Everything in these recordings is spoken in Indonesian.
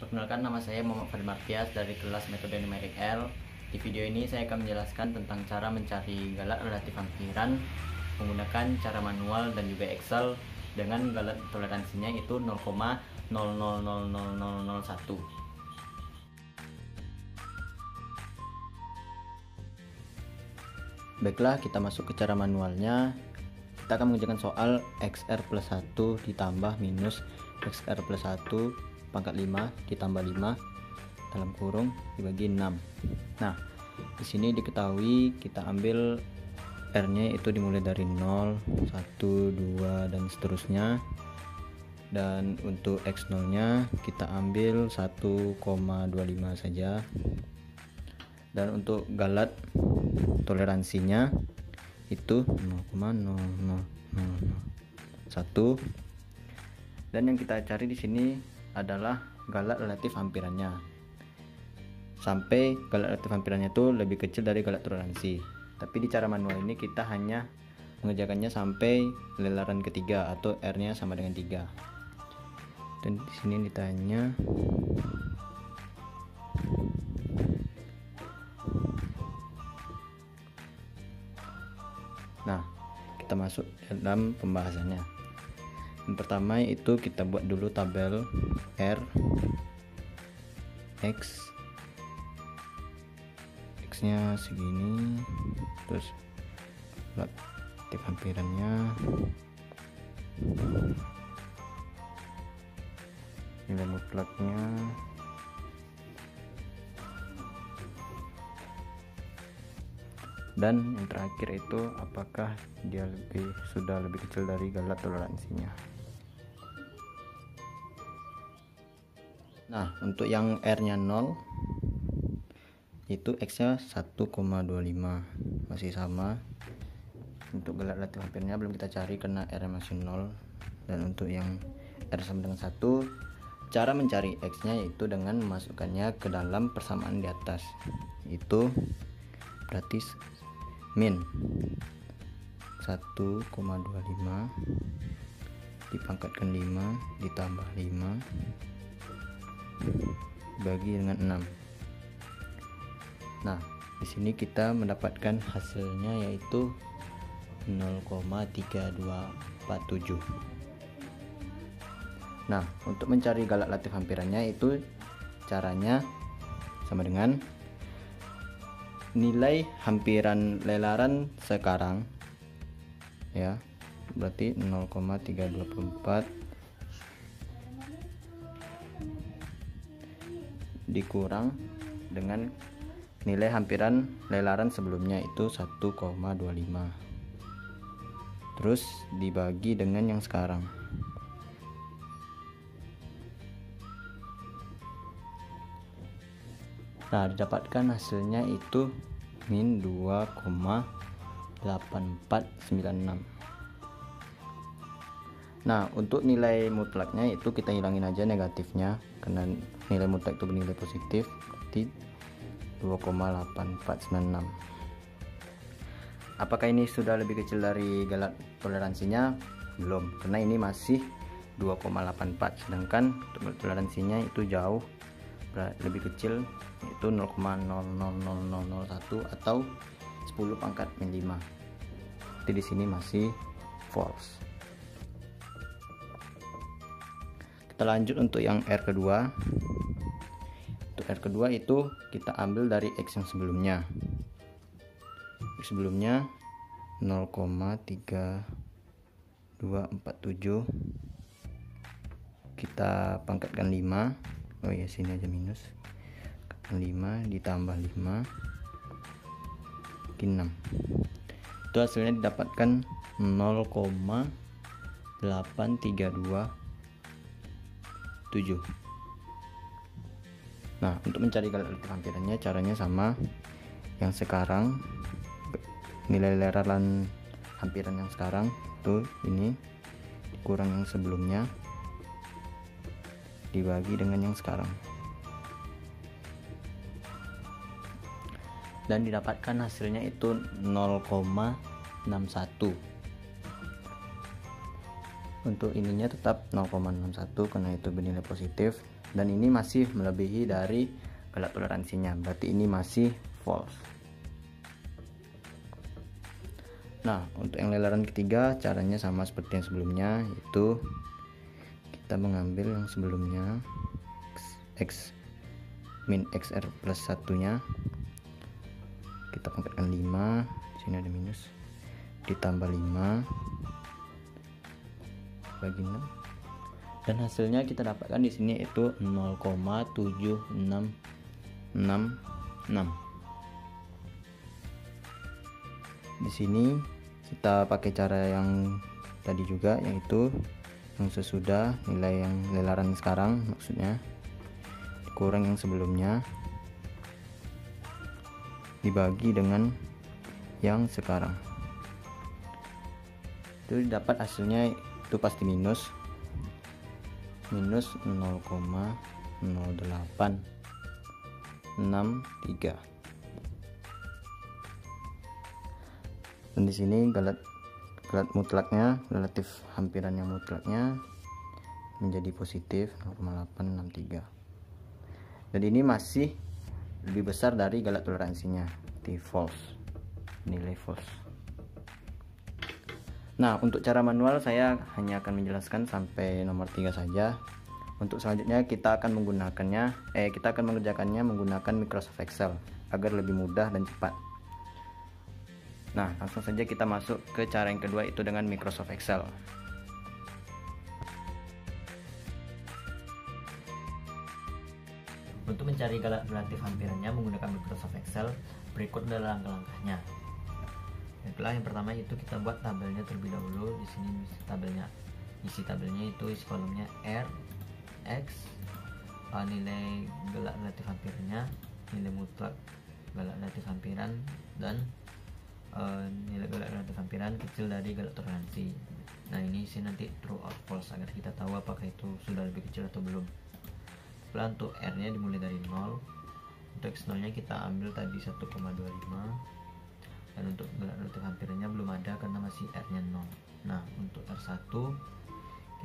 Perkenalkan, nama saya Muhammad Fadil Martias dari kelas metode numerik L. Di video ini saya akan menjelaskan tentang cara mencari galat relatif hampiran menggunakan cara manual dan juga Excel dengan galat toleransinya itu 0,000001. Baiklah, kita masuk ke cara manualnya. Kita akan mengerjakan soal XR plus 1 ditambah minus XR plus 1 pangkat 5 ditambah 5 dalam kurung dibagi 6. Nah, di sini diketahui kita ambil R-nya itu dimulai dari 0, 1, 2 dan seterusnya. Dan untuk X0-nya kita ambil 1,25 saja. Dan untuk galat toleransinya itu 0,00001. Dan yang kita cari di sini adalah galat relatif hampirannya. Sampai galat relatif hampirannya itu lebih kecil dari galat toleransi. Tapi di cara manual ini kita hanya mengerjakannya sampai lelaran ketiga atau R-nya sama dengan 3. Dan di sini ditanya Nah, kita masuk dalam pembahasannya. Yang pertama itu kita buat dulu tabel R, X-nya segini, terus relatif hampirannya, nilai mutlaknya, dan yang terakhir itu apakah dia sudah lebih kecil dari galat toleransinya. Nah, untuk yang R-nya 0 itu X-nya 1,25 masih sama. Untuk galat relatif hampirnya belum kita cari karena R masih 0. Dan untuk yang R sama dengan 1, cara mencari X-nya yaitu dengan memasukkannya ke dalam persamaan di atas. Itu berarti min 1,25 dipangkatkan 5 ditambah 5 bagi dengan 6. Nah, di sini kita mendapatkan hasilnya yaitu 0,3247. Nah, untuk mencari galat relatif hampirannya itu caranya sama dengan nilai hampiran lelaran sekarang, ya, berarti 0,324 dikurang dengan nilai hampiran lelaran sebelumnya itu 1,25, terus dibagi dengan yang sekarang. Nah, didapatkan hasilnya itu min 2,8496. Nah, untuk nilai mutlaknya itu kita hilangin aja negatifnya karena nilai mutlak itu bernilai positif, berarti 2,8496. Apakah ini sudah lebih kecil dari galat toleransinya? Belum, karena ini masih 2,84, sedangkan untuk galat toleransinya itu jauh lebih kecil, yaitu 0,00001 atau 10 pangkat min 5. Jadi di sini masih false. Kita lanjut untuk yang R kedua. Untuk R kedua itu kita ambil dari X yang sebelumnya. X sebelumnya 0,3247 kita pangkatkan 5. Oh ya, sini aja minus. 5 ditambah 5 bagi 6. Itu hasilnya didapatkan 0,8327. Nah, untuk mencari galat relatif hampirannya caranya sama yang sekarang. Nilai lelaran hampiran yang sekarang itu ini dikurang yang sebelumnya dibagi dengan yang sekarang, dan didapatkan hasilnya itu 0,61. Untuk ininya tetap 0,61 karena itu bernilai positif, dan ini masih melebihi dari galak toleransinya, berarti ini masih false. Nah, untuk yang lelaran ketiga caranya sama seperti yang sebelumnya, yaitu kita mengambil yang sebelumnya x min xr plus 1 nya, kita pangkatkan 5, sini ada minus, ditambah 5 bagi 6, dan hasilnya kita dapatkan di sini itu 0,7666. Di sini kita pakai cara yang tadi juga, yaitu yang sesudah, nilai yang lelaran sekarang maksudnya kurang yang sebelumnya dibagi dengan yang sekarang, itu dapat hasilnya itu pasti minus 0,0863. Dan di sini galat mutlaknya, relatif hampiran yang mutlaknya menjadi positif 0,863, dan ini masih lebih besar dari galat toleransinya, di false, nilai false. Nah, untuk cara manual saya hanya akan menjelaskan sampai nomor 3 saja. Untuk selanjutnya kita akan mengerjakannya menggunakan Microsoft Excel agar lebih mudah dan cepat. Nah, langsung saja kita masuk ke cara yang kedua, itu dengan Microsoft Excel. Untuk mencari galat relatif hampirannya menggunakan Microsoft Excel, berikut adalah langkah-langkahnya. Baiklah, yang pertama itu kita buat tabelnya terlebih dahulu. Di sini isi tabelnya itu isi kolomnya R, X, nilai galat relatif hampirannya, nilai mutlak galat relatif hampiran, dan nilai galat relatif hampiran kecil dari galat toleransi. Nah, ini sih nanti true or false agar kita tahu apakah itu sudah lebih kecil atau belum. Setelah untuk R nya dimulai dari 0, untuk X0 nya kita ambil tadi 1,25, dan untuk galat relatif hampirannya belum ada karena masih R nya 0. Nah, untuk R1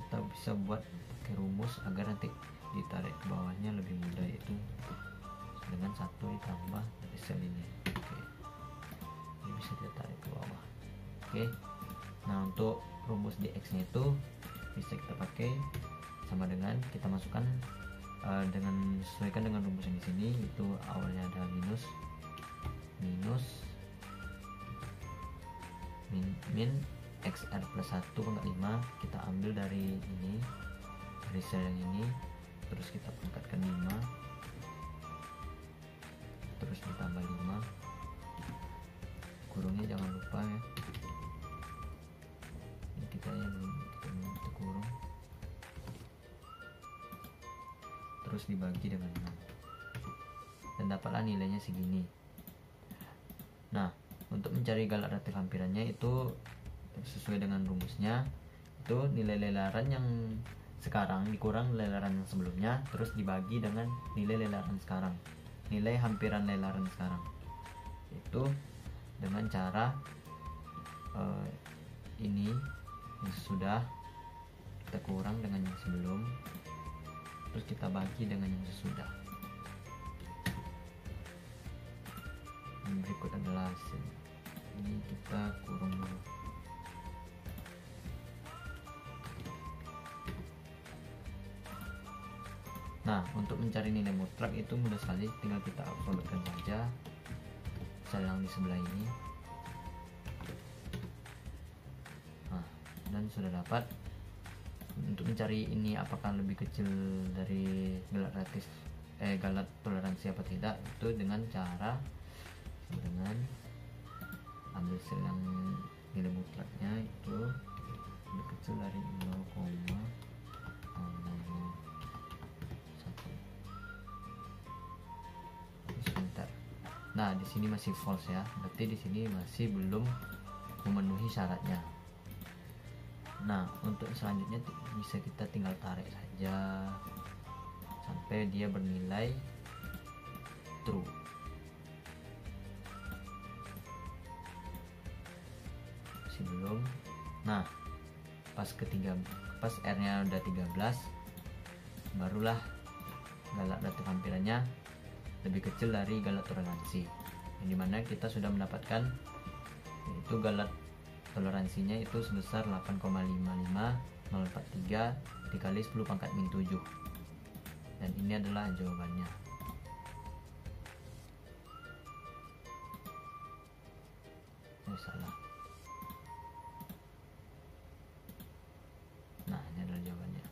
kita bisa buat pakai rumus agar nanti ditarik ke bawahnya lebih mudah, yaitu dengan 1 ditambah dari sel ini. Oke, ini bisa ditarik ke bawah. Oke, nah untuk rumus di X nya itu bisa kita pakai sama dengan kita masukkan sesuaikan dengan rumus yang di sini, itu awalnya ada minus min xr plus 1 pangkat 5, kita ambil dari ini, dari sel yang ini, terus kita pangkatkan 5, terus ditambah 5, kurungnya jangan lupa ya, ini kita belum kurung, terus dibagi dengan 6, dan dapatlah nilainya segini. Nah, untuk mencari galat relatif hampirannya itu sesuai dengan rumusnya, itu nilai lelaran yang sekarang dikurang lelaran yang sebelumnya, terus dibagi dengan nilai lelaran sekarang, nilai hampiran lelaran sekarang, itu dengan cara ini yang sudah kita kurang dengan yang sebelum, terus kita bagi dengan yang sesudah. Berikut adalah hasil. Ini kita kurung dulu. Nah, untuk mencari nilai mutlak itu mudah sekali, tinggal kita absolutkan saja sel yang di sebelah ini. Nah, dan sudah dapat. Untuk mencari ini apakah lebih kecil dari galat toleransi apa tidak, itu dengan cara ambil sel yang nilai mutlaknya itu lebih kecil dari 0,01. Sebentar. Nah, di sini masih false ya, berarti di sini masih belum memenuhi syaratnya. Nah, untuk selanjutnya bisa kita tinggal tarik saja sampai dia bernilai true. Masih belum. Nah, pas R nya udah 13, barulah galak relatif hampirannya lebih kecil dari galak toleransi, yang dimana kita sudah mendapatkan yaitu galak toleransinya itu sebesar 8,55043 dikali 10 pangkat min 7, dan ini adalah jawabannya. Salah. Nah, ini adalah jawabannya.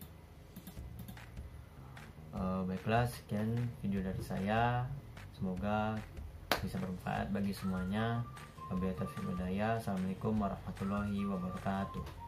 Baiklah, sekian video dari saya, semoga bisa bermanfaat bagi semuanya. Wabillahi taufiq wal hidayah. Assalamualaikum warahmatullahi wabarakatuh.